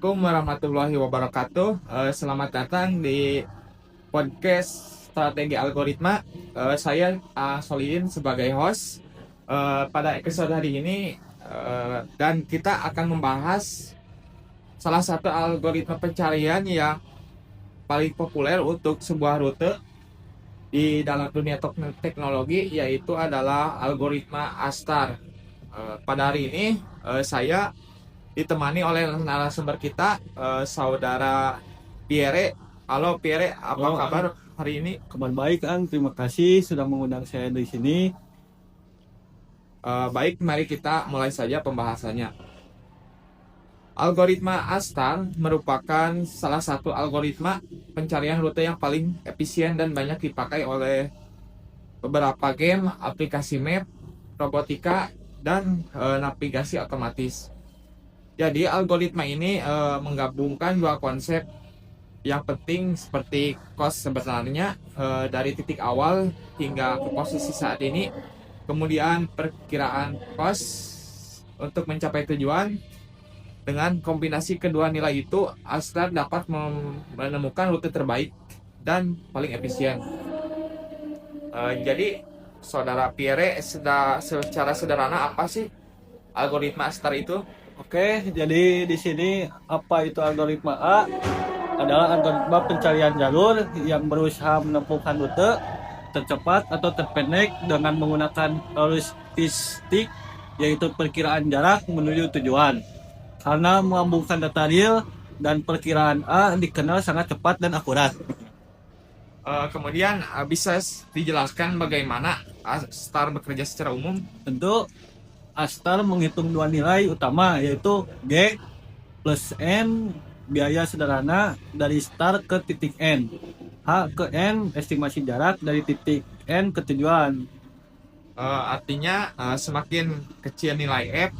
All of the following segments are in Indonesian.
Assalamualaikum warahmatullahi wabarakatuh. Selamat datang di podcast Strategi Algoritma. Saya Solihin sebagai host. Pada episode hari ini dan kita akan membahas salah satu algoritma pencarian yang paling populer untuk sebuah rute di dalam dunia teknologi, yaitu adalah algoritma ASTAR. Pada hari ini saya ditemani oleh narasumber kita, saudara Pierre. Halo Pierre, apa Halo, kabar hari ini? kabar baik, Ang. Terima kasih sudah mengundang saya di sini. Baik, mari kita mulai saja pembahasannya. Algoritma ASTAR merupakan salah satu algoritma pencarian rute yang paling efisien dan banyak dipakai oleh beberapa game, aplikasi map, robotika, dan navigasi otomatis. Jadi algoritma ini menggabungkan dua konsep yang penting seperti cost sebenarnya dari titik awal hingga ke posisi saat ini, kemudian perkiraan cost untuk mencapai tujuan. Dengan kombinasi kedua nilai itu, ASTAR dapat menemukan rute terbaik dan paling efisien. Jadi saudara Pierre, secara sederhana apa sih algoritma ASTAR itu? Oke, jadi di sini apa itu algoritma A? Adalah algoritma pencarian jalur yang berusaha menempuhkan rute tercepat atau terpendek dengan menggunakan heuristik, yaitu perkiraan jarak menuju tujuan. Karena menggabungkan data real dan perkiraan A dikenal sangat cepat dan akurat. Kemudian bisa dijelaskan bagaimana ASTAR bekerja secara umum? Tentu ASTAR menghitung dua nilai utama, yaitu G plus N, biaya sederhana dari start ke titik N. H ke N, estimasi jarak dari titik N ke tujuan. Artinya semakin kecil nilai F,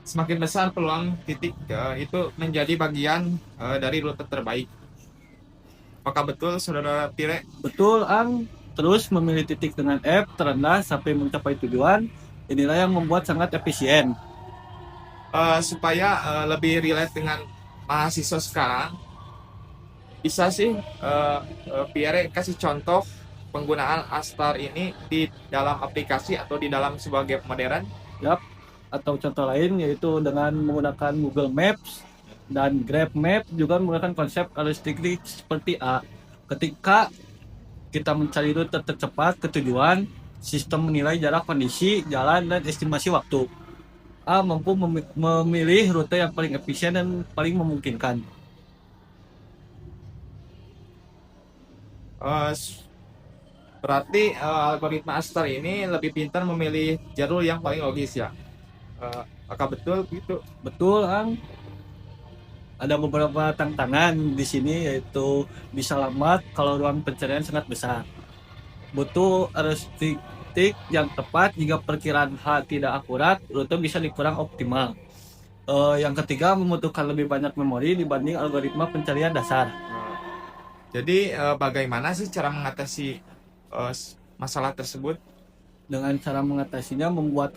semakin besar peluang titik itu menjadi bagian dari rute terbaik. Apakah betul, saudara Pire? Betul, Ang. Terus memilih titik dengan F terendah sampai mencapai tujuan. Inilah yang membuat sangat efisien. Supaya lebih relate dengan mahasiswa sekarang, bisa sih Pierre kasih contoh penggunaan ASTAR ini di dalam aplikasi atau di dalam sebuah game modern? Yap. Atau contoh lain yaitu dengan menggunakan Google Maps dan Grab Map juga menggunakan konsep heuristik seperti A. Ketika kita mencari rute tercepat ke tujuan, sistem menilai jarak, kondisi jalan, dan estimasi waktu. A mampu memilih rute yang paling efisien dan paling memungkinkan. Berarti algoritma ASTAR ini lebih pintar memilih jalur yang paling logis ya. Apakah betul gitu? Betul, Ang. Ada beberapa tantangan di sini, yaitu bisa lambat kalau ruang pencarian sangat besar. Butuh heuristik yang tepat. Jika perkiraan H tidak akurat, rute bisa dikurang optimal. Yang ketiga, membutuhkan lebih banyak memori dibanding algoritma pencarian dasar. Jadi bagaimana sih cara mengatasi masalah tersebut? Dengan cara mengatasinya, membuat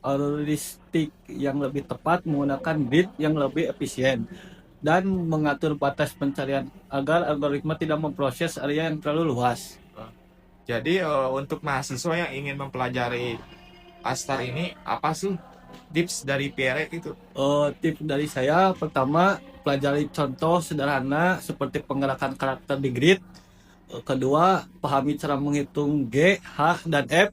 heuristik yang lebih tepat, menggunakan grid yang lebih efisien, dan mengatur batas pencarian agar algoritma tidak memproses area yang terlalu luas. Jadi untuk mahasiswa yang ingin mempelajari ASTAR ini, apa sih tips dari Pierre itu? Tips dari saya, pertama, pelajari contoh sederhana seperti penggerakan karakter di grid. Kedua, pahami cara menghitung G, H, dan F.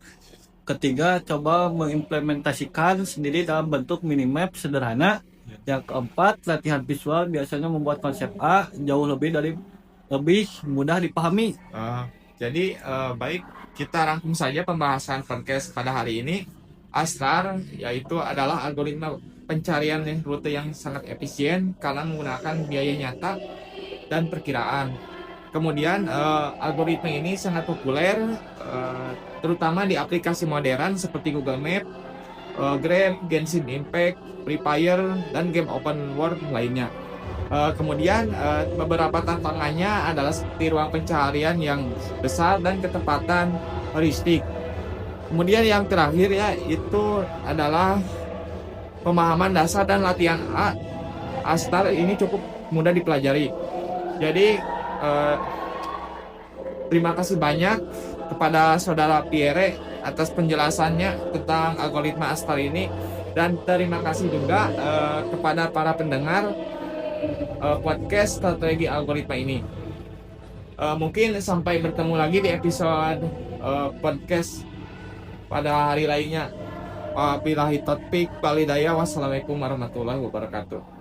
Ketiga, coba mengimplementasikan sendiri dalam bentuk minimap sederhana. Yang keempat, latihan visual biasanya membuat konsep A jauh lebih mudah dipahami. Jadi baik, kita rangkum saja pembahasan podcast pada hari ini. ASTAR yaitu adalah algoritma pencarian rute yang sangat efisien karena menggunakan biaya nyata dan perkiraan. Kemudian algoritma ini sangat populer terutama di aplikasi modern seperti Google Map, Grab, Genshin Impact, Free Fire, dan game open world lainnya. Kemudian beberapa tantangannya adalah seperti ruang pencarian yang besar dan ketepatan heuristik. Kemudian yang terakhir ya itu adalah pemahaman dasar dan latihan A Astar ini cukup mudah dipelajari. Jadi terima kasih banyak kepada saudara Pierre atas penjelasannya tentang algoritma Astar ini, dan terima kasih juga kepada para pendengar podcast strategi algoritma ini. Mungkin sampai bertemu lagi di episode podcast pada hari lainnya. Wabillahi taufiq wal hidayah. Wassalamualaikum warahmatullahi wabarakatuh.